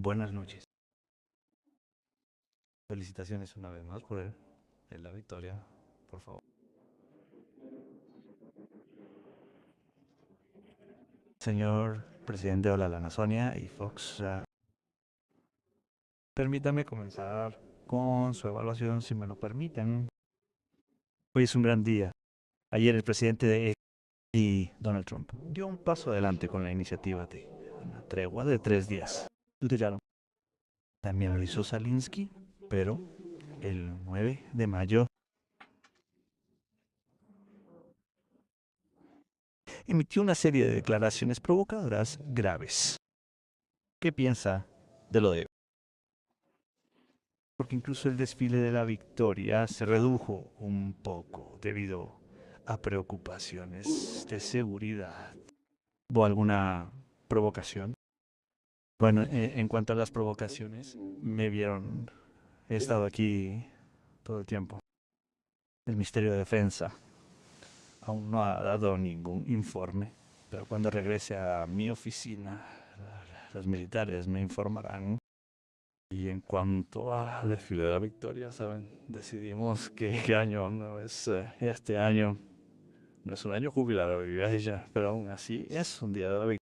Buenas noches. Felicitaciones una vez más por la victoria, por favor. Señor presidente de la Amazonia y Fox, permítame comenzar con su evaluación, si me lo permiten. Hoy es un gran día. Ayer el presidente y Donald Trump dio un paso adelante con la iniciativa de una tregua de 3 días. También lo hizo Zelensky, pero el 9 de mayo emitió una serie de declaraciones provocadoras graves. ¿Qué piensa de lo de? Porque incluso el desfile de la victoria se redujo un poco debido a preocupaciones de seguridad. ¿Hubo alguna provocación? Bueno, en cuanto a las provocaciones, me vieron, he estado aquí todo el tiempo. El Ministerio de Defensa aún no ha dado ningún informe, pero cuando regrese a mi oficina, los militares me informarán. Y en cuanto al desfile de la victoria, ¿saben? Decidimos que año no es este año, no es un año jubilado, ya, pero aún así es un día de la victoria.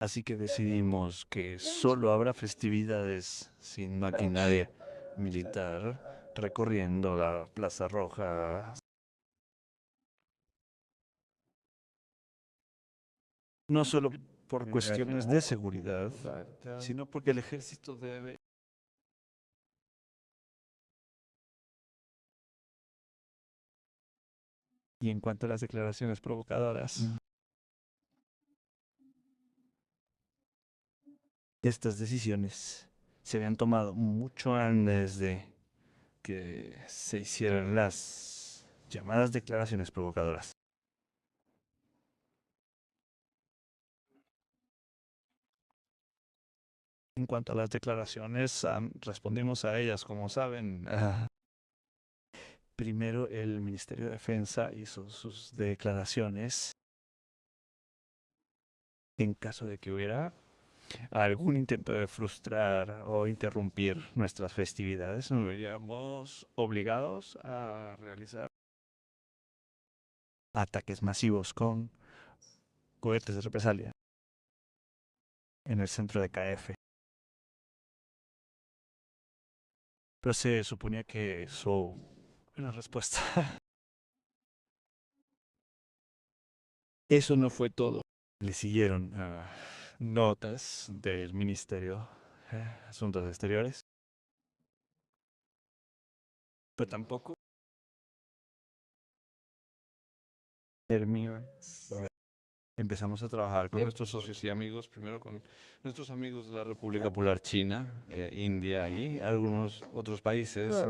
Así que decidimos que solo habrá festividades sin maquinaria militar recorriendo la Plaza Roja. No solo por cuestiones de seguridad, sino porque el ejército debe. Y en cuanto a las declaraciones provocadoras, estas decisiones se habían tomado mucho antes de que se hicieran las llamadas declaraciones provocadoras. En cuanto a las declaraciones, respondimos a ellas, como saben. Primero el Ministerio de Defensa hizo sus declaraciones en caso de que hubiera algún intento de frustrar o interrumpir nuestras festividades, nos veríamos obligados a realizar ataques masivos con cohetes de represalia en el centro de KF. Pero se suponía que eso era una respuesta. Eso no fue todo. Le siguieron notas del Ministerio de Asuntos Exteriores, pero tampoco terminó. Empezamos a trabajar con nuestros socios y amigos, primero con nuestros amigos de la República Popular China, India y algunos otros países,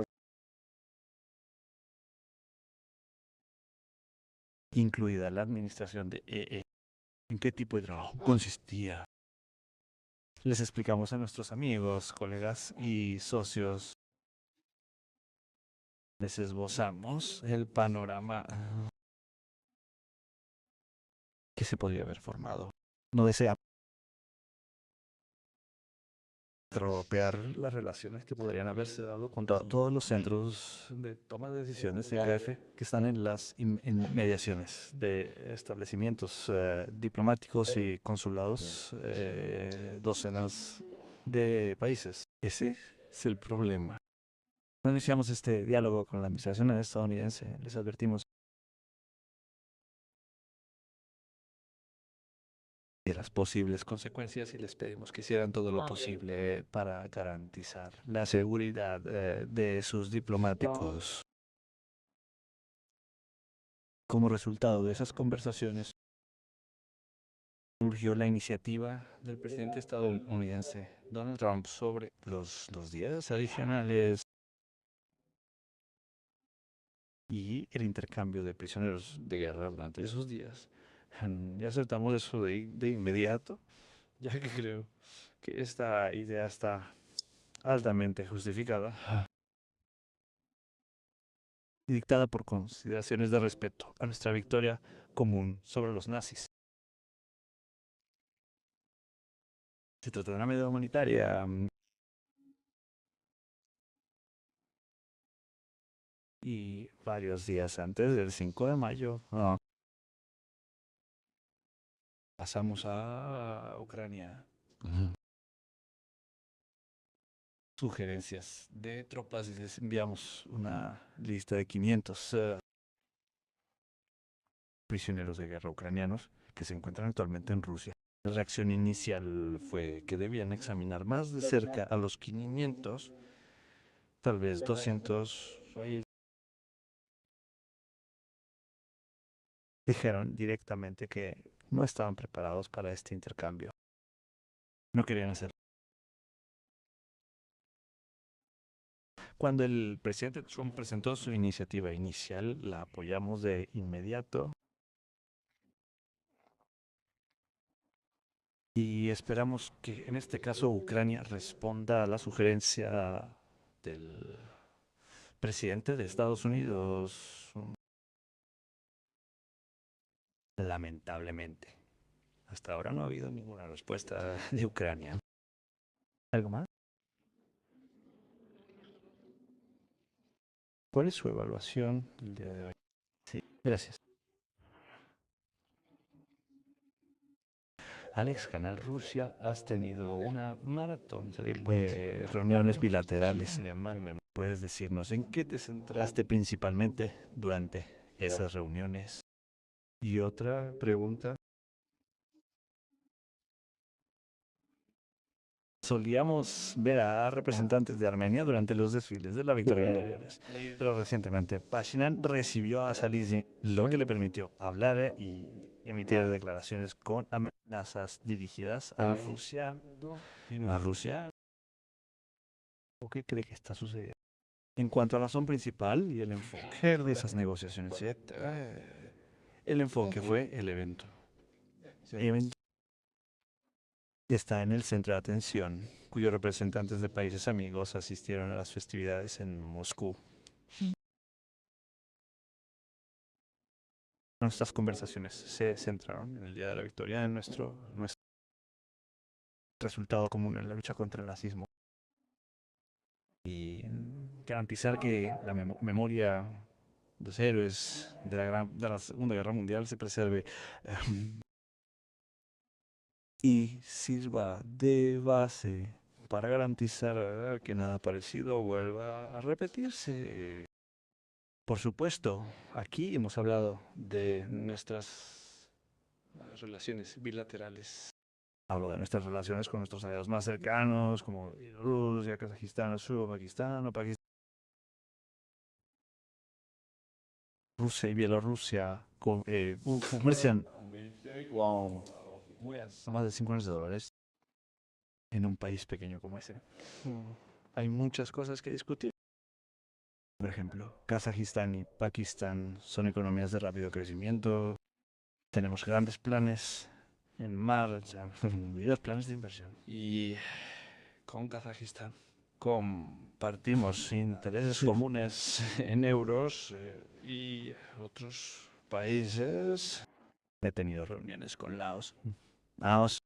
incluida la administración de EE. ¿En qué tipo de trabajo consistía? Les explicamos a nuestros amigos, colegas y socios. Les esbozamos el panorama que se podría haber formado. No desea tropear las relaciones que podrían haberse dado con todos los centros de toma de decisiones de AF que están en las inmediaciones de establecimientos diplomáticos y consulados, docenas de países. Ese es el problema. Cuando iniciamos este diálogo con la administración estadounidense, les advertimos de las posibles consecuencias y les pedimos que hicieran todo lo posible para garantizar la seguridad de sus diplomáticos. Como resultado de esas conversaciones, surgió la iniciativa del presidente estadounidense Donald Trump sobre los días adicionales y el intercambio de prisioneros de guerra durante esos días. Ya aceptamos eso de inmediato, ya que creo que esta idea está altamente justificada y dictada por consideraciones de respeto a nuestra victoria común sobre los nazis. Se trata de una medida humanitaria. Y varios días antes del 5 de mayo, pasamos a Ucrania. Sugerencias de tropas y les enviamos una lista de 500 prisioneros de guerra ucranianos que se encuentran actualmente en Rusia. La reacción inicial fue que debían examinar más de cerca a los 500, tal vez 200. Dijeron directamente que no estaban preparados para este intercambio. No querían hacerlo. Cuando el presidente Trump presentó su iniciativa inicial, la apoyamos de inmediato y esperamos que en este caso Ucrania responda a la sugerencia del presidente de Estados Unidos. Lamentablemente, hasta ahora no ha habido ninguna respuesta de Ucrania. ¿Algo más? ¿Cuál es su evaluación el día de hoy? Sí, gracias. Alex, Canal Rusia, has tenido una maratón de reuniones bilaterales. ¿Puedes decirnos en qué te centraste principalmente durante esas reuniones? Y otra pregunta. Solíamos ver a representantes de Armenia durante los desfiles de la victoria anteriores, pero recientemente Pashinyan recibió a Salizi, lo que le permitió hablar y emitir declaraciones con amenazas dirigidas a Rusia. ¿A Rusia? ¿O qué cree que está sucediendo? En cuanto a la razón principal y el enfoque de esas negociaciones, el enfoque fue el evento. El evento está en el centro de atención, cuyos representantes de países amigos asistieron a las festividades en Moscú. Nuestras conversaciones se centraron en el Día de la Victoria, en nuestro resultado común en la lucha contra el nazismo y garantizar que la memoria de los héroes de la Segunda Guerra Mundial se preserve y sirva de base para garantizar que nada parecido vuelva a repetirse. Por supuesto, aquí hemos hablado de nuestras relaciones bilaterales. Hablo de nuestras relaciones con nuestros aliados más cercanos, como Rusia, Kazajistán, Pakistán o Pakistán. Rusia y Bielorrusia comercian más de $5 millones en un país pequeño como ese. Hay muchas cosas que discutir. Por ejemplo, Kazajistán y Pakistán son economías de rápido crecimiento. Tenemos grandes planes en marcha, los planes de inversión. Y con Kazajistán compartimos intereses comunes en euros y otros países. He tenido reuniones con Laos. Laos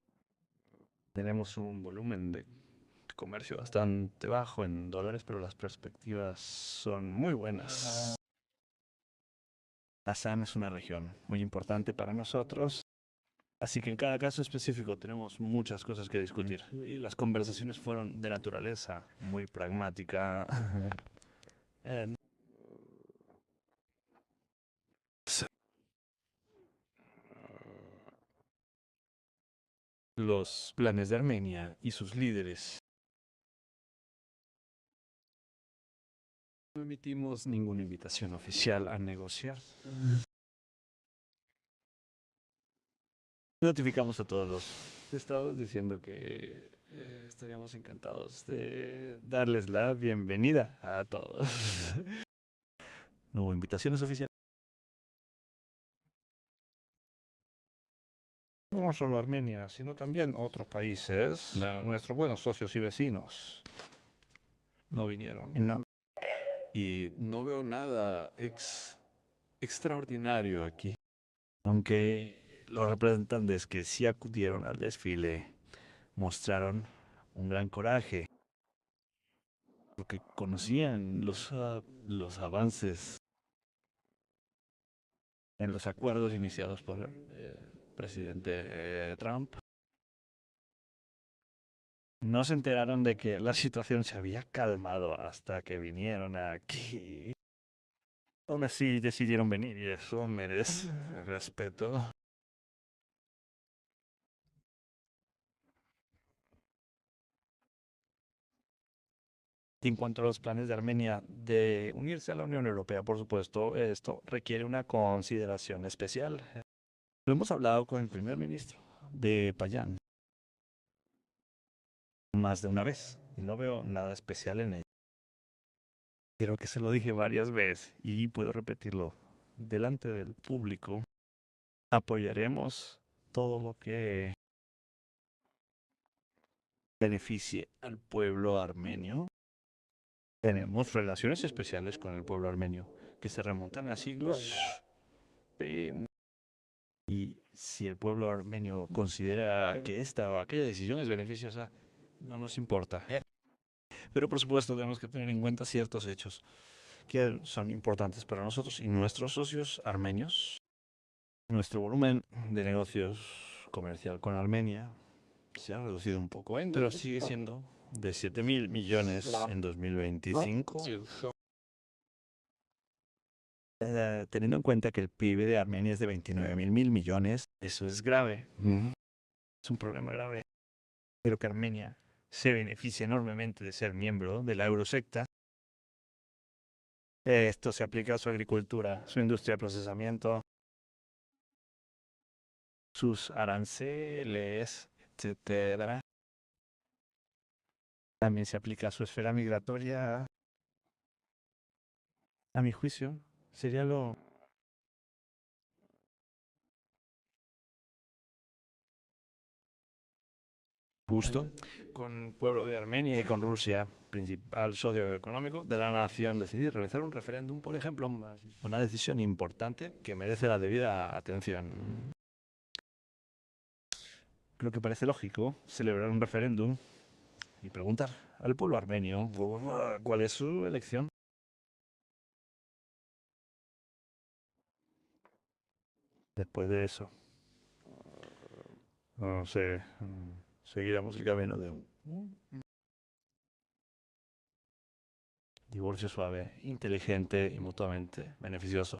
tenemos un volumen de comercio bastante bajo en dólares, pero las perspectivas son muy buenas. ASEAN es una región muy importante para nosotros, así que en cada caso específico tenemos muchas cosas que discutir. Y las conversaciones fueron de naturaleza muy pragmática. Los planes de Armenia y sus líderes. No emitimos ninguna invitación oficial a negociar. Notificamos a todos los estados diciendo que estaríamos encantados de darles la bienvenida a todos. No hubo invitaciones oficiales. No solo Armenia, sino también otros países, nuestros buenos socios y vecinos, no vinieron. No. Y no veo nada extraordinario aquí. Aunque los representantes que sí acudieron al desfile mostraron un gran coraje porque conocían los avances en los acuerdos iniciados por el presidente Trump. No se enteraron de que la situación se había calmado hasta que vinieron aquí. Aún así decidieron venir y eso merece respeto. Y en cuanto a los planes de Armenia de unirse a la Unión Europea, por supuesto, esto requiere una consideración especial. Lo hemos hablado con el primer ministro de Payán más de una vez y no veo nada especial en ello. Creo que se lo dije varias veces y puedo repetirlo delante del público. Apoyaremos todo lo que beneficie al pueblo armenio. Tenemos relaciones especiales con el pueblo armenio que se remontan a siglos. Y si el pueblo armenio considera que esta o aquella decisión es beneficiosa, no nos importa. Pero por supuesto tenemos que tener en cuenta ciertos hechos que son importantes para nosotros y nuestros socios armenios. Nuestro volumen de negocios comercial con Armenia se ha reducido un poco, pero sigue siendo de 7.000 millones en 2025. Teniendo en cuenta que el PIB de Armenia es de 29.000 millones, eso es grave. Es un problema grave. Pero que Armenia se beneficia enormemente de ser miembro de la Eurosecta. Esto se aplica a su agricultura, su industria de procesamiento, sus aranceles, etcétera. También se aplica a su esfera migratoria. A mi juicio, sería lo justo con el pueblo de Armenia y con Rusia, principal socio económico de la nación, decidir realizar un referéndum, por ejemplo, una decisión importante que merece la debida atención. Creo que parece lógico celebrar un referéndum y preguntar al pueblo armenio cuál es su elección. Después de eso, no sé, seguiremos el camino de un divorcio suave, inteligente y mutuamente beneficioso.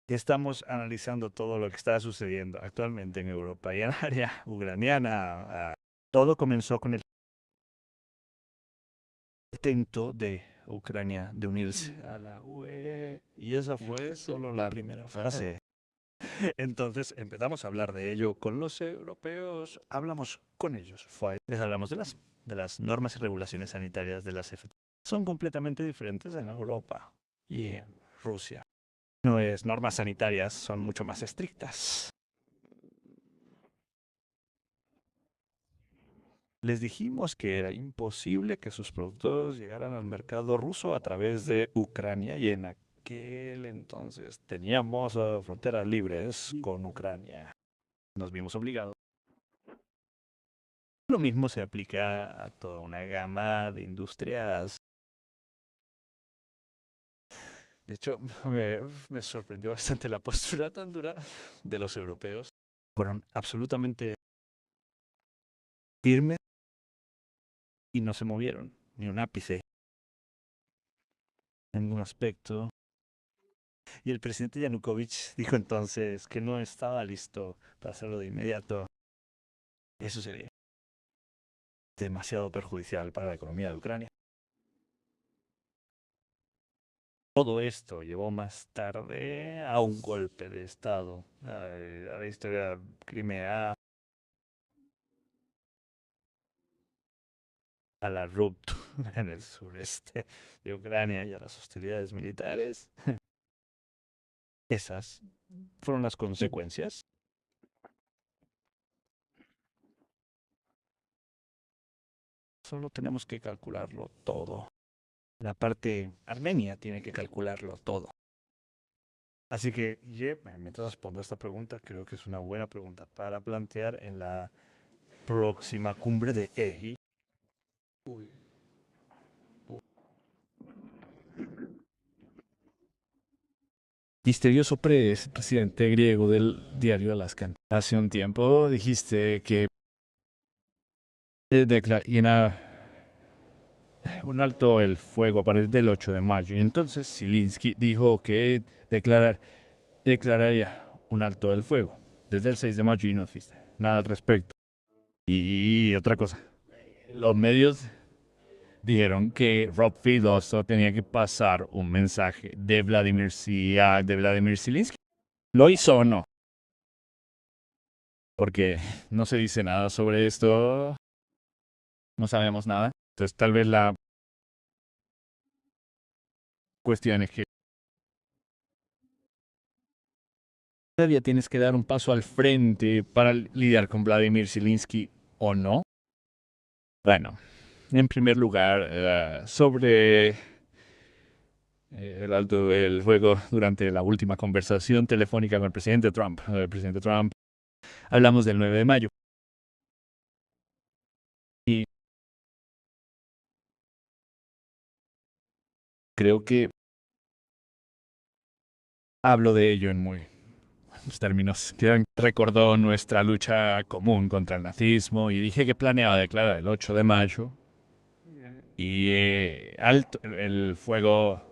Estamos analizando todo lo que está sucediendo actualmente en Europa y en el área ucraniana. Todo comenzó con el intento de Ucrania de unirse a la UE y esa fue solo la primera fase. Entonces empezamos a hablar de ello con los europeos, hablamos con ellos, les hablamos de las normas y regulaciones sanitarias de las FT. Son completamente diferentes en Europa y en Rusia. No es normas sanitarias, son mucho más estrictas. Les dijimos que era imposible que sus productos llegaran al mercado ruso a través de Ucrania y en aquel entonces teníamos fronteras libres con Ucrania. Nos vimos obligados. Lo mismo se aplica a toda una gama de industrias. De hecho, me sorprendió bastante la postura tan dura de los europeos. Fueron absolutamente firmes y no se movieron ni un ápice en ningún aspecto. Y el presidente Yanukovych dijo entonces que no estaba listo para hacerlo de inmediato. Eso sería demasiado perjudicial para la economía de Ucrania. Todo esto llevó más tarde a un golpe de Estado, a la historia de Crimea, a la ruptura en el sureste de Ucrania y a las hostilidades militares. Esas fueron las consecuencias. Solo tenemos que calcularlo todo. La parte armenia tiene que calcularlo todo. Así que, mientras respondo a esta pregunta, creo que es una buena pregunta para plantear en la próxima cumbre de EGI. Misterioso presidente griego del diario Alaskan. Hace un tiempo dijiste que declarara un alto el fuego a partir del 8 de mayo. Y entonces Zelensky dijo que declararía un alto el fuego desde el 6 de mayo y no dijiste nada al respecto. Y otra cosa, los medios dijeron que Rob Filoso tenía que pasar un mensaje de Vladimir Zelensky. ¿Lo hizo o no? Porque no se dice nada sobre esto, no sabemos nada. Entonces tal vez la cuestión es que todavía tienes que dar un paso al frente para lidiar con Vladimir Zelensky o no. Bueno, en primer lugar, sobre el alto del fuego durante la última conversación telefónica con el presidente Trump. Hablamos del 9 de mayo. Y creo que hablo de ello en muy buenos términos. Que recordó nuestra lucha común contra el nazismo y dije que planeaba declarar el 8 de mayo y alto el fuego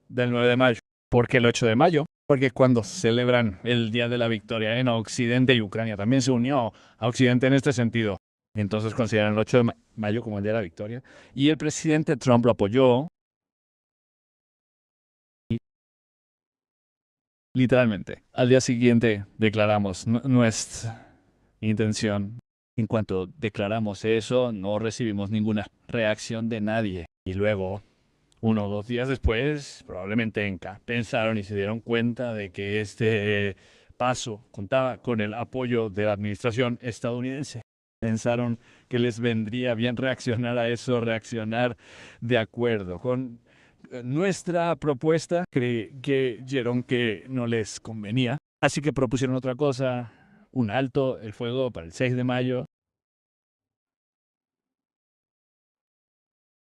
del 9 de mayo. ¿Por qué el 8 de mayo? Porque cuando celebran el Día de la Victoria en Occidente y Ucrania también se unió a Occidente en este sentido. Entonces consideran el 8 de mayo como el Día de la Victoria. Y el presidente Trump lo apoyó. Y literalmente, al día siguiente declaramos nuestra intención. En cuanto declaramos eso, no recibimos ninguna reacción de nadie. Y luego, 1 o 2 días después, probablemente pensaron y se dieron cuenta de que este paso contaba con el apoyo de la administración estadounidense. Pensaron que les vendría bien reaccionar a eso, reaccionar de acuerdo con nuestra propuesta. Creyeron que no les convenía, así que propusieron otra cosa, un alto el fuego para el 6 de mayo.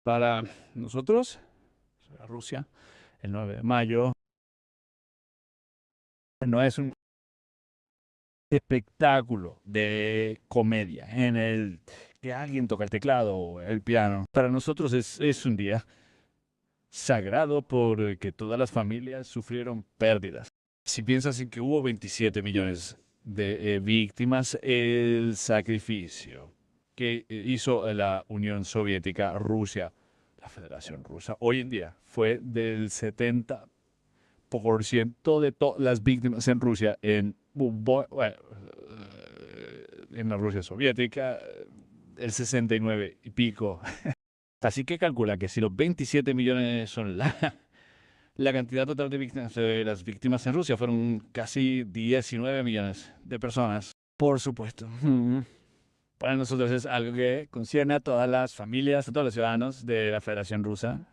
Para nosotros, Rusia, el 9 de mayo, no es un espectáculo de comedia en el que alguien toca el teclado o el piano. Para nosotros es un día sagrado porque todas las familias sufrieron pérdidas. Si piensas en que hubo 27 millones de víctimas, el sacrificio que hizo la Unión Soviética, Rusia, la Federación Rusa, hoy en día fue del 70% de todas las víctimas en Rusia, en la Rusia soviética, el 69 y pico. Así que calcula que si los 27 millones son la cantidad total de víctimas, las víctimas en Rusia fueron casi 19 millones de personas. Por supuesto. Para nosotros es algo que concierne a todas las familias, a todos los ciudadanos de la Federación Rusa.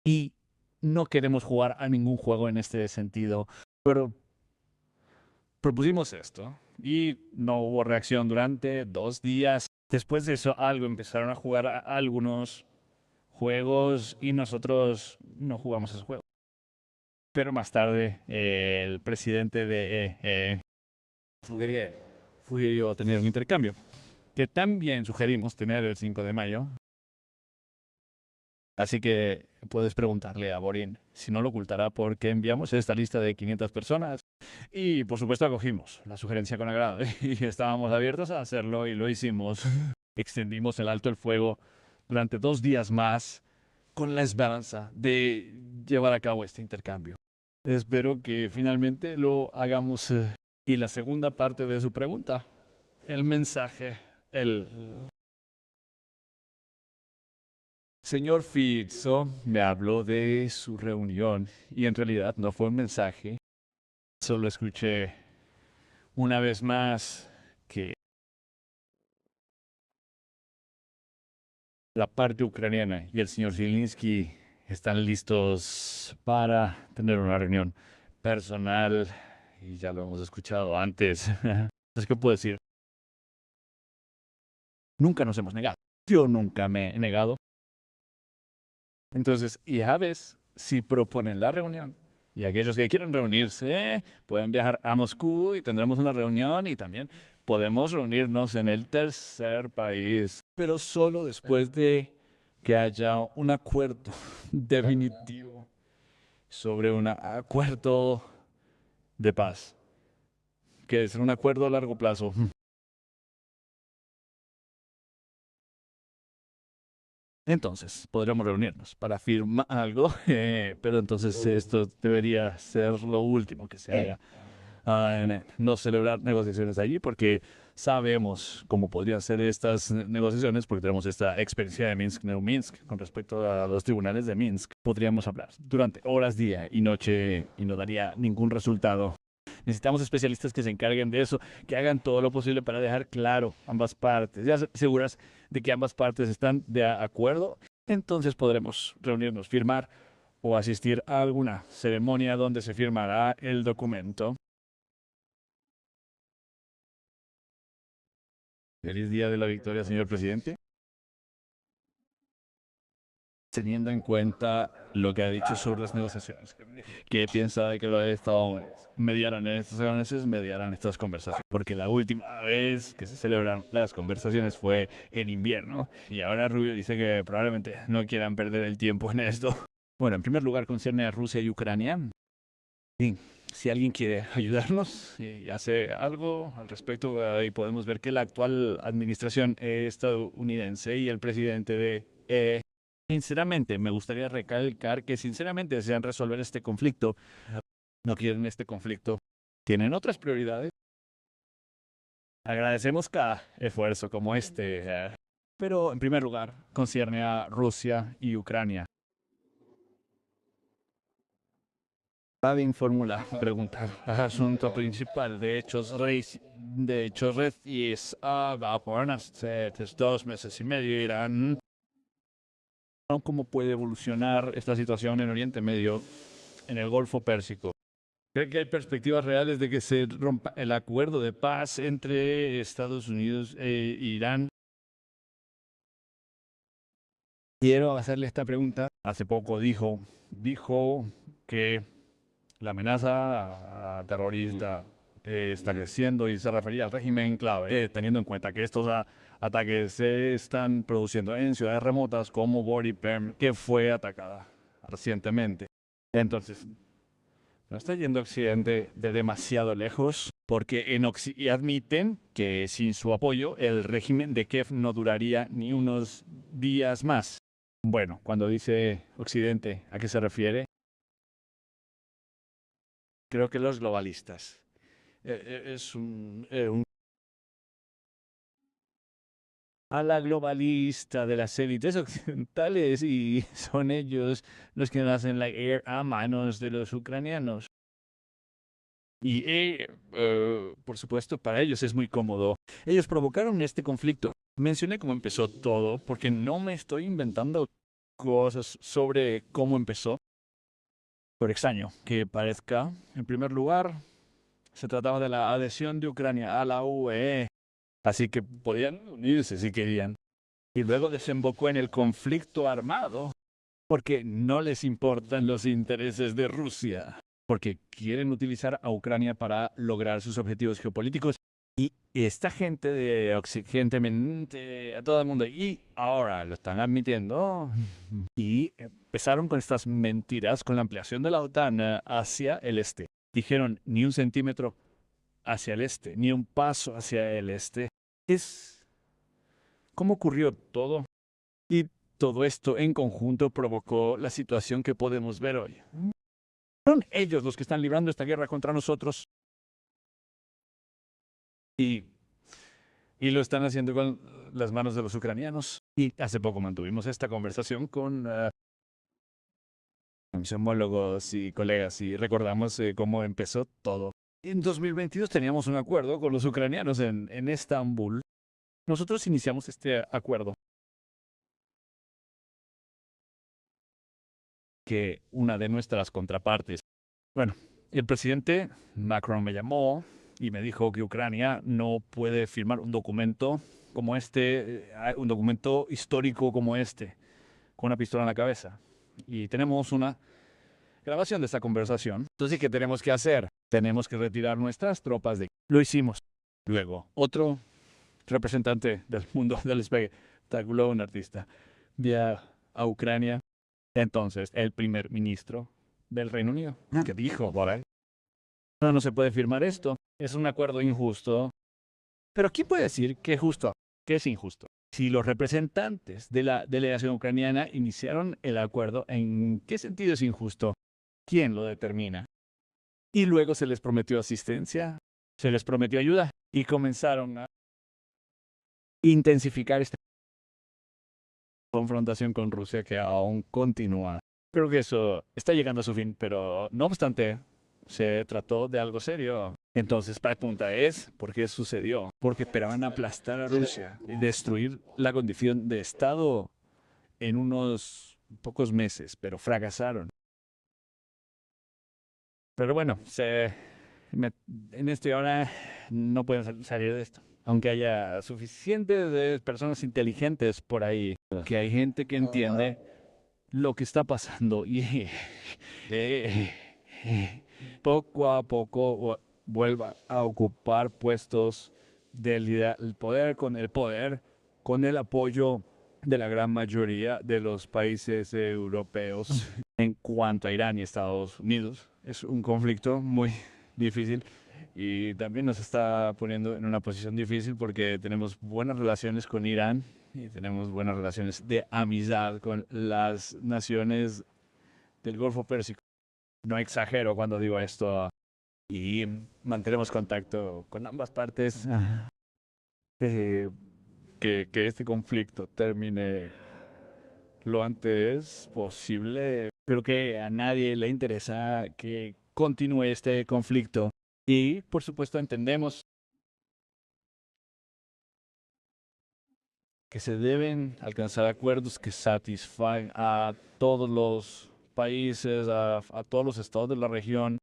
Y no queremos jugar a ningún juego en este sentido. Pero propusimos esto y no hubo reacción durante 2 días. Después de eso, empezaron a jugar a algunos juegos y nosotros no jugamos esos juegos. Pero más tarde, el presidente de sugirió tener un intercambio, que también sugerimos tener el 5 de mayo. Así que puedes preguntarle a Borín si no lo ocultará porque enviamos esta lista de 500 personas. Y por supuesto acogimos la sugerencia con agrado y estábamos abiertos a hacerlo y lo hicimos. Extendimos el alto el fuego durante 2 días más con la esperanza de llevar a cabo este intercambio. Espero que finalmente lo hagamos. Y la segunda parte de su pregunta, el mensaje, el señor Fizzo me habló de su reunión y en realidad no fue un mensaje. Solo escuché una vez más que la parte ucraniana y el señor Zelensky están listos para tener una reunión personal y ya lo hemos escuchado antes. Es que puedo decir, nunca nos hemos negado. Yo nunca me he negado. Entonces, ya ves, si proponen la reunión y aquellos que quieran reunirse pueden viajar a Moscú y tendremos una reunión y también podemos reunirnos en el tercer país, pero solo después de que haya un acuerdo definitivo sobre un acuerdo de paz, que es un acuerdo a largo plazo. Entonces, podríamos reunirnos para firmar algo, pero entonces esto debería ser lo último que se haga. No celebrar negociaciones allí porque sabemos cómo podrían ser estas negociaciones porque tenemos esta experiencia de Minsk, Minsk con respecto a los tribunales de Minsk. Podríamos hablar durante horas, día y noche y no daría ningún resultado. Necesitamos especialistas que se encarguen de eso, que hagan todo lo posible para dejar claro ambas partes, ya seguras de que ambas partes están de acuerdo. Entonces podremos reunirnos, firmar o asistir a alguna ceremonia donde se firmará el documento. Feliz día de la victoria, señor presidente. Teniendo en cuenta lo que ha dicho sobre las negociaciones, ¿qué piensa de que los Estados Unidos mediaran mediaran estas conversaciones? Porque la última vez que se celebraron las conversaciones fue en invierno y ahora Rubio dice que probablemente no quieran perder el tiempo en esto. Bueno, en primer lugar concierne a Rusia y Ucrania. Sí, si alguien quiere ayudarnos y hace algo al respecto, y podemos ver que la actual administración estadounidense y el presidente de sinceramente, me gustaría recalcar que sinceramente desean resolver este conflicto. No quieren este conflicto. Tienen otras prioridades. Agradecemos cada esfuerzo como este. Pero en primer lugar, concierne a Rusia y Ucrania. Pavin formula pregunta. Asunto principal de hechos recientes va por unos 2 meses y medio irán. ¿Cómo puede evolucionar esta situación en Oriente Medio, en el Golfo Pérsico? ¿Cree que hay perspectivas reales de que se rompa el acuerdo de paz entre Estados Unidos e Irán? Quiero hacerle esta pregunta. Hace poco dijo que la amenaza terrorista está creciendo y se refería al régimen clave, teniendo en cuenta que estos ataques se están produciendo en ciudades remotas como Bori Perm, que fue atacada recientemente. Entonces, no está yendo Occidente de demasiado lejos, porque y admiten que sin su apoyo el régimen de Kiev no duraría ni unos días más. Bueno, cuando dice Occidente, ¿a qué se refiere? Creo que los globalistas. Es un a la globalista de las élites occidentales y son ellos los que hacen la guerra a manos de los ucranianos. Y, por supuesto, para ellos es muy cómodo. Ellos provocaron este conflicto. Mencioné cómo empezó todo, porque no me estoy inventando cosas sobre cómo empezó. Por extraño que parezca, en primer lugar, se trataba de la adhesión de Ucrania a la UE, así que podían unirse si querían. Y luego desembocó en el conflicto armado, porque no les importan los intereses de Rusia, porque quieren utilizar a Ucrania para lograr sus objetivos geopolíticos. Y esta gente de Occidente, a todo el mundo, y ahora lo están admitiendo, y empezaron con estas mentiras, con la ampliación de la OTAN hacia el este. Dijeron, ni un centímetro hacia el este, ni un paso hacia el este. Es cómo ocurrió todo. Y todo esto en conjunto provocó la situación que podemos ver hoy. Son ellos los que están librando esta guerra contra nosotros. Y, y lo están haciendo con las manos de los ucranianos. Y hace poco mantuvimos esta conversación con mis homólogos y colegas y recordamos cómo empezó todo. En 2022 teníamos un acuerdo con los ucranianos en Estambul. Nosotros iniciamos este acuerdo que una de nuestras contrapartes. Bueno, el presidente Macron me llamó y me dijo que Ucrania no puede firmar un documento como este, un documento histórico como este, con una pistola en la cabeza. Y tenemos una grabación de esta conversación. Entonces, ¿qué tenemos que hacer? Tenemos que retirar nuestras tropas de... Lo hicimos. Luego, otro representante del mundo del espectáculo, un artista, via a Ucrania. Entonces, el primer ministro del Reino Unido, que dijo, ¿vale? No se puede firmar esto. Es un acuerdo injusto. Pero ¿quién puede decir que es justo? ¿Qué es injusto? Si los representantes de la delegación ucraniana iniciaron el acuerdo, ¿en qué sentido es injusto? ¿Quién lo determina? Y luego se les prometió asistencia, se les prometió ayuda y comenzaron a intensificar esta confrontación con Rusia que aún continúa. Creo que eso está llegando a su fin, pero no obstante, se trató de algo serio. Entonces, la pregunta es, ¿por qué sucedió? Porque esperaban aplastar a Rusia y destruir la condición de Estado en unos pocos meses, pero fracasaron. Pero bueno, en este ahora no pueden salir de esto. Aunque haya suficientes de personas inteligentes por ahí, que hay gente que entiende lo que está pasando y poco a poco vuelva a ocupar puestos de poder, con el apoyo de la gran mayoría de los países europeos. En cuanto a Irán y Estados Unidos, es un conflicto muy difícil y también nos está poniendo en una posición difícil porque tenemos buenas relaciones con Irán y tenemos buenas relaciones de amistad con las naciones del Golfo Pérsico. No exagero cuando digo esto y mantenemos contacto con ambas partes. Que este conflicto termine lo antes posible. Creo que a nadie le interesa que continúe este conflicto. Y, por supuesto, entendemos que se deben alcanzar acuerdos que satisfagan a todos los países, a todos los estados de la región.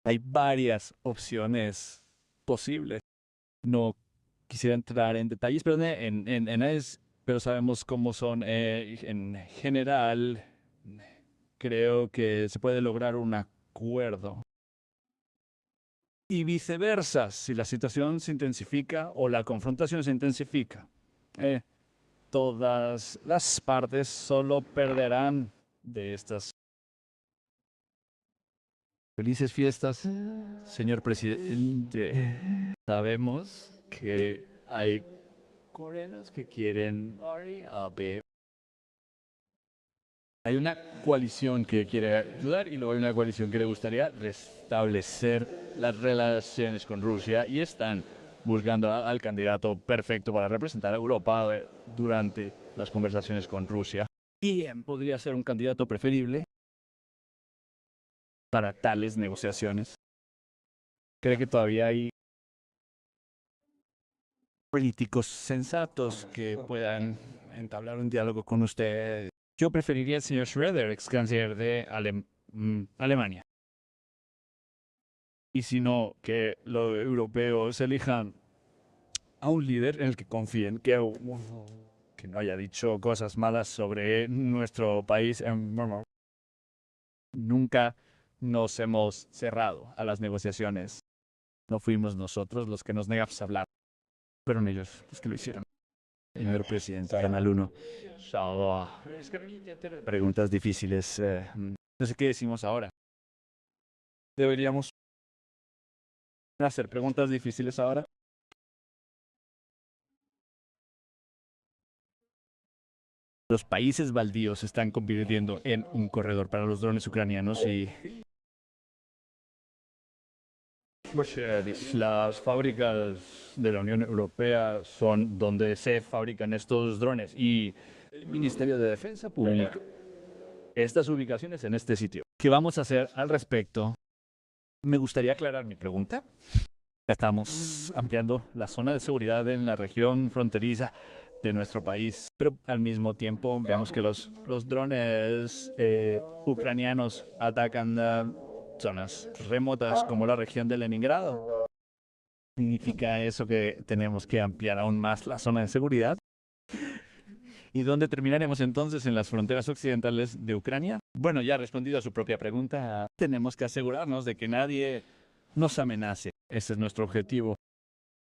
Hay varias opciones posibles. No quisiera entrar en detalles, pero pero sabemos cómo son en general. Creo que se puede lograr un acuerdo. Y viceversa, si la situación se intensifica o la confrontación se intensifica, todas las partes solo perderán de estas. Felices fiestas, señor presidente. Sabemos que hay coreanos que quieren hay una coalición que quiere ayudar y luego hay una coalición que le gustaría restablecer las relaciones con Rusia y están buscando al candidato perfecto para representar a Europa durante las conversaciones con Rusia. ¿Quién podría ser un candidato preferible para tales negociaciones? ¿Cree que todavía hay políticos sensatos que puedan entablar un diálogo con usted? Yo preferiría al señor Schröder, ex canciller de Alemania. Y si no, que los europeos elijan a un líder en el que confíen, que no haya dicho cosas malas sobre nuestro país. Nunca nos hemos cerrado a las negociaciones. No fuimos nosotros los que nos negamos a hablar. Fueron ellos los que lo hicieron. Señor presidente, Canal 1. Preguntas difíciles. No sé qué decimos ahora. Deberíamos hacer preguntas difíciles ahora. Los países baldíos se están convirtiendo en un corredor para los drones ucranianos y las fábricas de la Unión Europea son donde se fabrican estos drones y el Ministerio de Defensa publica estas ubicaciones en este sitio. ¿Qué vamos a hacer al respecto? Me gustaría aclarar mi pregunta. Estamos ampliando la zona de seguridad en la región fronteriza de nuestro país. Pero al mismo tiempo vemos que los drones ucranianos atacan zonas remotas como la región de Leningrado. ¿Significa eso que tenemos que ampliar aún más la zona de seguridad? ¿Y dónde terminaremos entonces en las fronteras occidentales de Ucrania? Bueno, ya ha respondido a su propia pregunta. Tenemos que asegurarnos de que nadie nos amenace. Ese es nuestro objetivo.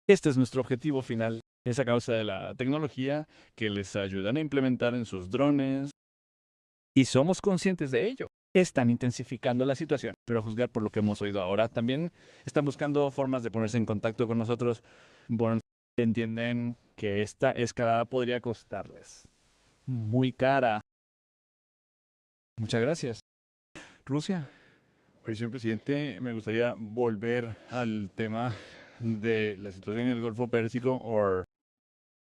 Este es nuestro objetivo final. Es a causa de la tecnología que les ayudan a implementar en sus drones. Y somos conscientes de ello. Están intensificando la situación. Pero a juzgar por lo que hemos oído ahora, también están buscando formas de ponerse en contacto con nosotros. Bueno, entienden que esta escalada podría costarles muy cara. Muchas gracias. Rusia. Pues, señor presidente, me gustaría volver al tema de la situación en el Golfo Pérsico o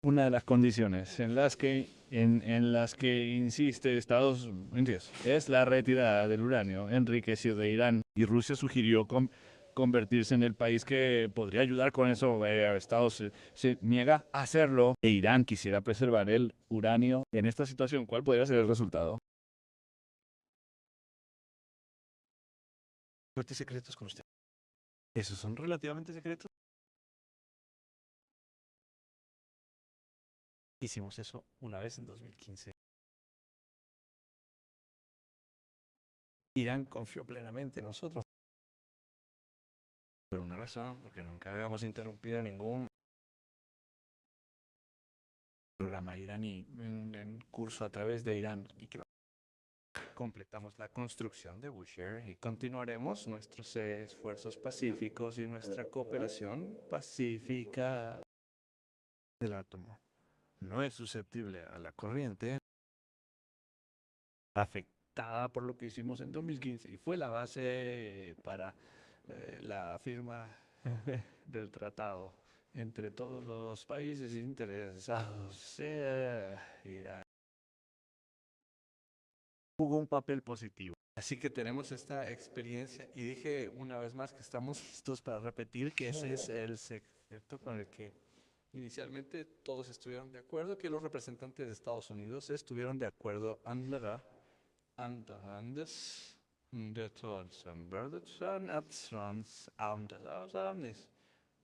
una de las condiciones en las que insiste Estados Unidos es la retirada del uranio enriquecido de Irán y Rusia sugirió convertirse en el país que podría ayudar con eso. Estados se niega a hacerlo e Irán quisiera preservar el uranio. En esta situación, ¿cuál podría ser el resultado? Fuertes secretos con usted. ¿Esos son relativamente secretos? Hicimos eso una vez en 2015. Irán confió plenamente en nosotros. Por una razón, porque nunca habíamos interrumpido ningún programa iraní en curso a través de Irán. Y que completamos la construcción de Bushehr y continuaremos nuestros esfuerzos pacíficos y nuestra cooperación pacífica del átomo. No es susceptible a la corriente afectada por lo que hicimos en 2015 y fue la base para la firma del tratado entre todos los países interesados. Irán jugó un papel positivo. Así que tenemos esta experiencia y dije una vez más que estamos listos para repetir que ese es el secreto con el que inicialmente todos estuvieron de acuerdo, que los representantes de Estados Unidos estuvieron de acuerdo. Anders, de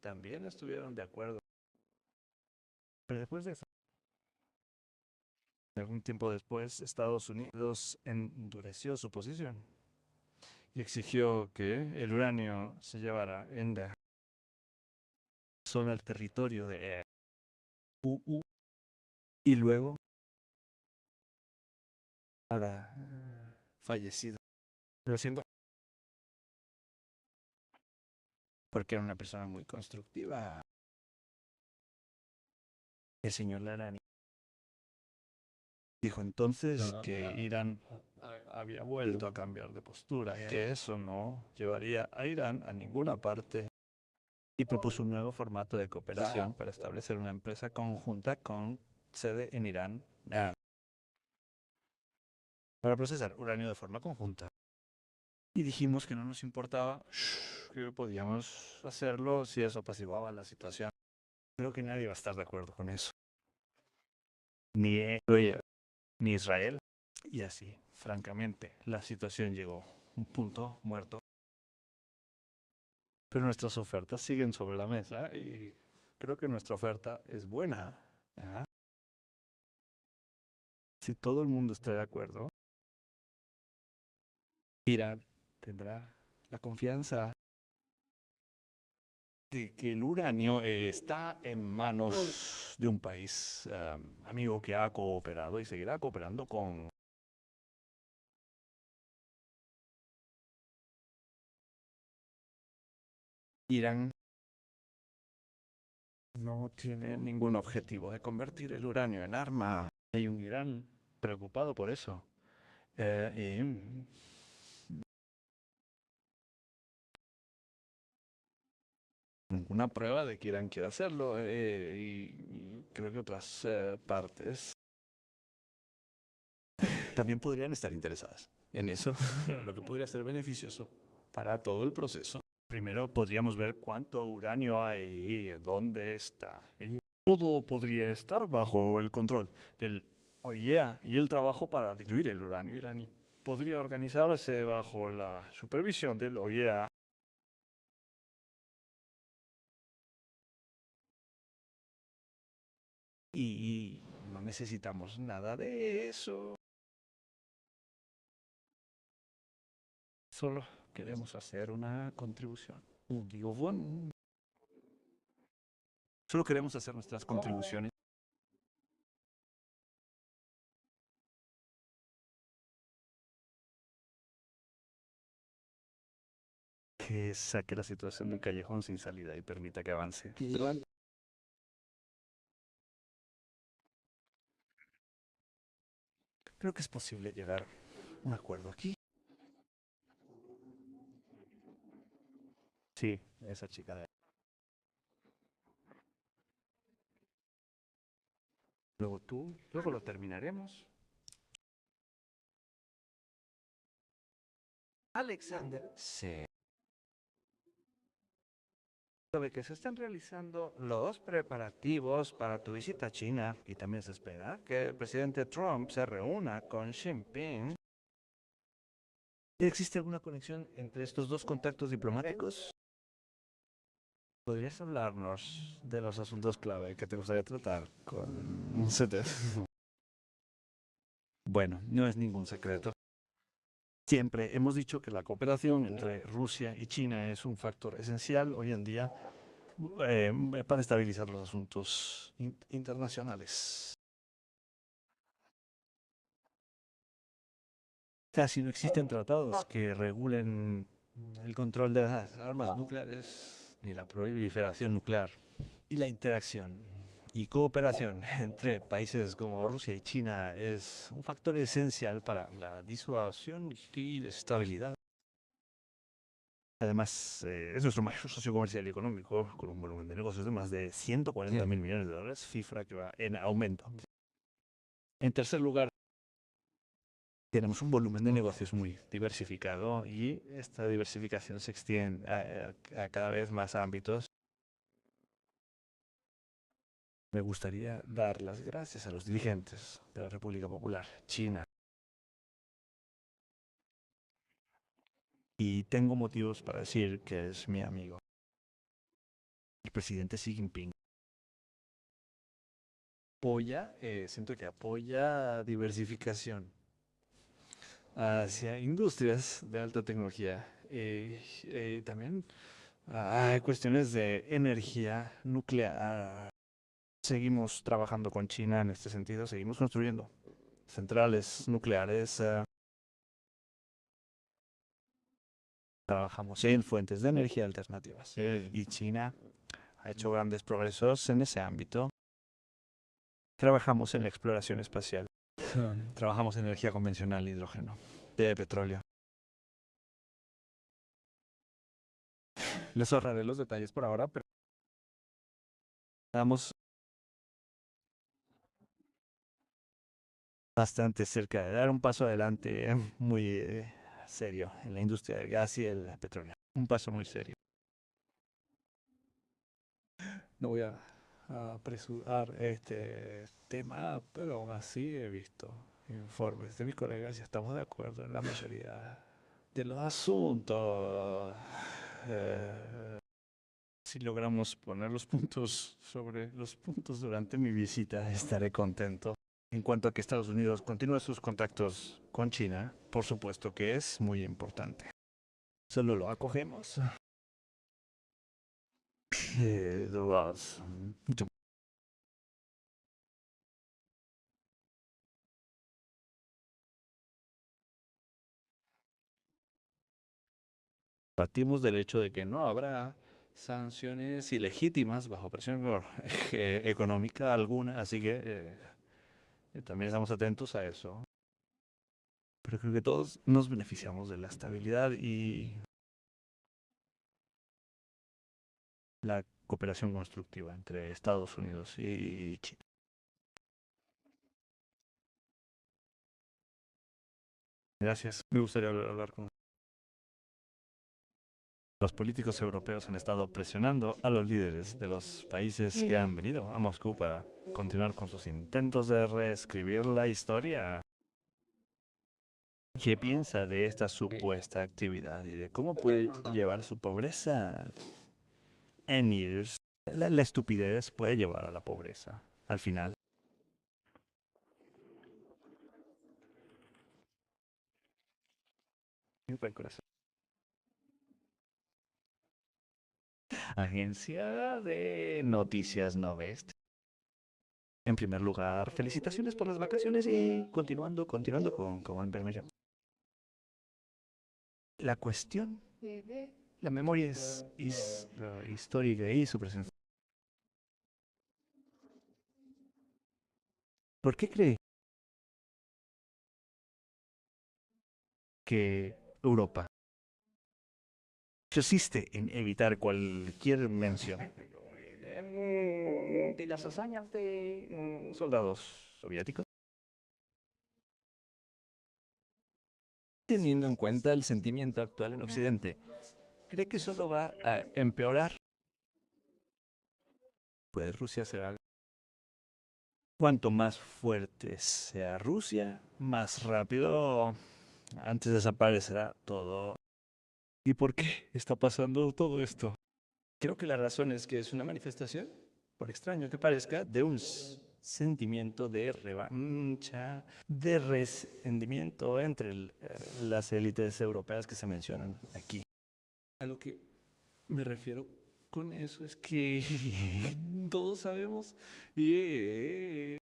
también estuvieron de acuerdo. Pero después de eso, algún tiempo después, Estados Unidos endureció su posición y exigió que el uranio se llevara en la zona del territorio de UU y luego para fallecido. Lo siento, porque era una persona muy constructiva. El señor Larani dijo entonces que Irán había vuelto a cambiar de postura, que eso no llevaría a Irán a ninguna parte y propuso un nuevo formato de cooperación para establecer una empresa conjunta con sede en Irán para procesar uranio de forma conjunta. Y dijimos que no nos importaba, que podíamos hacerlo si eso apaciguaba la situación. Creo que nadie va a estar de acuerdo con eso. Ni Israel. Y así, francamente, la situación llegó a un punto muerto. Pero nuestras ofertas siguen sobre la mesa y creo que nuestra oferta es buena. ¿Ah? Si todo el mundo está de acuerdo, Irán tendrá la confianza de que el uranio está en manos de un país amigo que ha cooperado y seguirá cooperando con Irán. No tiene ningún objetivo de convertir el uranio en arma. Hay un Irán preocupado por eso. Y ninguna prueba de que Irán quiera hacerlo. Y creo que otras partes también podrían estar interesadas en eso, lo que podría ser beneficioso para todo el proceso. Primero podríamos ver cuánto uranio hay y dónde está. todo podría estar bajo el control del OIEA y el trabajo para diluir el uranio iraní podría organizarse bajo la supervisión del OIEA. Y no necesitamos nada de eso. Solo queremos hacer una contribución. Digo, bueno, solo queremos hacer nuestras contribuciones. Que saque la situación del callejón sin salida y permita que avance. Creo que es posible llegar a un acuerdo aquí. Sí, esa chica de ahí. Luego tú, luego lo terminaremos. Alexander. Sí. Sabe que se están realizando los preparativos para tu visita a China y también se espera que el presidente Trump se reúna con Xi Jinping. ¿Existe alguna conexión entre estos dos contactos diplomáticos? ¿Podrías hablarnos de los asuntos clave que te gustaría tratar con un CETES? Bueno, no es ningún secreto. Siempre hemos dicho que la cooperación entre Rusia y China es un factor esencial hoy en día para estabilizar los asuntos internacionales. Casi no existen tratados que regulen el control de las armas nucleares ni la proliferación nuclear y la interacción y cooperación entre países como Rusia y China es un factor esencial para la disuasión y la estabilidad. Además, es nuestro mayor socio comercial y económico, con un volumen de negocios de más de 140.000 millones de dólares, cifra que va en aumento. En tercer lugar, tenemos un volumen de negocios muy diversificado y esta diversificación se extiende a cada vez más ámbitos. Me gustaría dar las gracias a los dirigentes de la República Popular China. Y tengo motivos para decir que es mi amigo. El presidente Xi Jinping apoya, siento que apoya diversificación hacia industrias de alta tecnología. También hay cuestiones de energía nuclear. Seguimos trabajando con China en este sentido, seguimos construyendo centrales nucleares. Trabajamos en fuentes de energía alternativas. Y China ha hecho grandes progresos en ese ámbito. Trabajamos en la exploración espacial. Trabajamos en energía convencional, hidrógeno, de petróleo. Les ahorraré los detalles por ahora, pero estamos bastante cerca de dar un paso adelante muy serio en la industria del gas y el petróleo. Un paso muy serio. No voy a apresurar este tema, pero aún así he visto informes de mis colegas y estamos de acuerdo en la mayoría de los asuntos. Si logramos poner los puntos sobre los puntos durante mi visita, estaré contento. En cuanto a que Estados Unidos continúe sus contactos con China, por supuesto que es muy importante. Solo lo acogemos. Dudas. Partimos del hecho de que no habrá sanciones ilegítimas bajo presión económica alguna, así que también estamos atentos a eso. Pero creo que todos nos beneficiamos de la estabilidad y la cooperación constructiva entre Estados Unidos y China. Gracias. Me gustaría hablar con Los políticos europeos han estado presionando a los líderes de los países que han venido a Moscú para continuar con sus intentos de reescribir la historia. ¿Qué piensa de esta supuesta actividad y de cómo puede llevar su pobreza en ellos? La estupidez puede llevar a la pobreza al final. Buen corazón. Agencia de Noticias Novest. En primer lugar, felicitaciones por las vacaciones y continuando con enfermería. La cuestión, la memoria es histórica y su presencia. ¿Por qué cree que Europa persiste en evitar cualquier mención de las hazañas de soldados soviéticos? Teniendo en cuenta el sentimiento actual en Occidente, ¿cree que solo va a empeorar? ¿Puede Rusia hacer algo? Cuanto más fuerte sea Rusia, más rápido antes desaparecerá todo. ¿Y por qué está pasando todo esto? Creo que la razón es que es una manifestación, por extraño que parezca, de un sentimiento de revancha, de resentimiento entre las élites europeas que se mencionan aquí. A lo que me refiero con eso es que todos sabemos y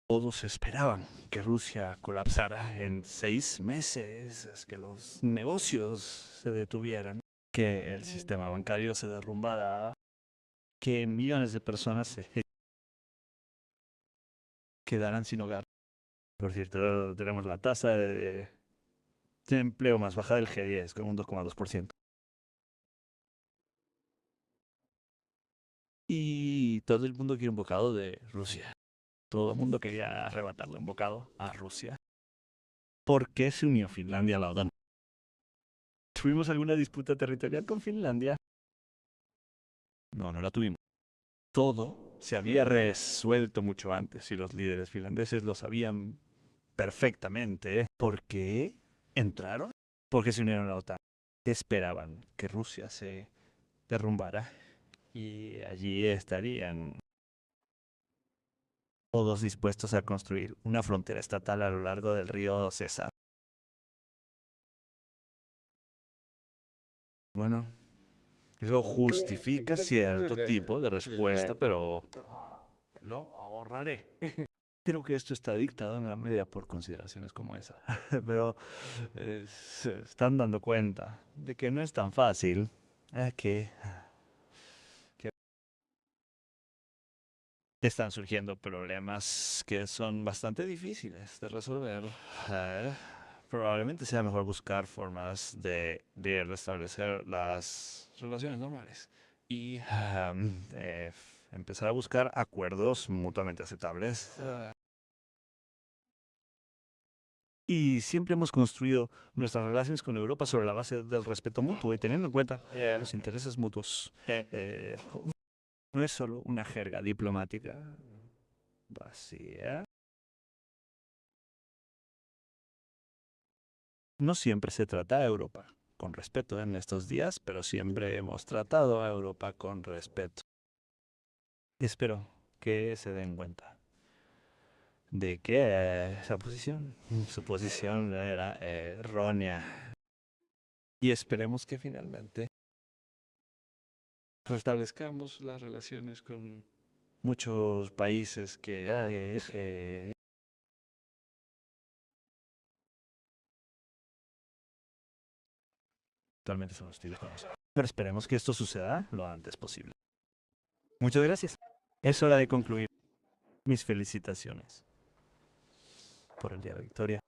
todos esperaban que Rusia colapsara en 6 meses, que los negocios se detuvieran, que el sistema bancario se derrumbara, que millones de personas se quedaran sin hogar. Por cierto, tenemos la tasa de empleo más baja del G10, con un 2,2%. Y todo el mundo quiere un bocado de Rusia. Todo el mundo quería arrebatarle un bocado a Rusia. ¿Por qué se unió Finlandia a la OTAN? ¿Tuvimos alguna disputa territorial con Finlandia? No, no la tuvimos. Todo se había resuelto mucho antes y los líderes finlandeses lo sabían perfectamente. ¿Por qué entraron? Porque se unieron a la OTAN. Esperaban que Rusia se derrumbara y allí estarían todos dispuestos a construir una frontera estatal a lo largo del río César. Bueno, eso justifica cierto tipo de respuesta, pero lo ahorraré. Creo que esto está dictado en la media por consideraciones como esa. Pero se están dando cuenta de que no es tan fácil, que están surgiendo problemas que son bastante difíciles de resolver. Eh, Probablemente sea mejor buscar formas de restablecer las relaciones normales y empezar a buscar acuerdos mutuamente aceptables. Y siempre hemos construido nuestras relaciones con Europa sobre la base del respeto mutuo y teniendo en cuenta los intereses mutuos. No es solo una jerga diplomática vacía. No siempre se trata a Europa con respeto en estos días, pero siempre hemos tratado a Europa con respeto. Espero que se den cuenta de que su posición era errónea. Y esperemos que finalmente restablezcamos las relaciones con muchos países que actualmente son hostiles con nosotros. Pero esperemos que esto suceda lo antes posible. Muchas gracias. Es hora de concluir. Mis felicitaciones por el día de victoria.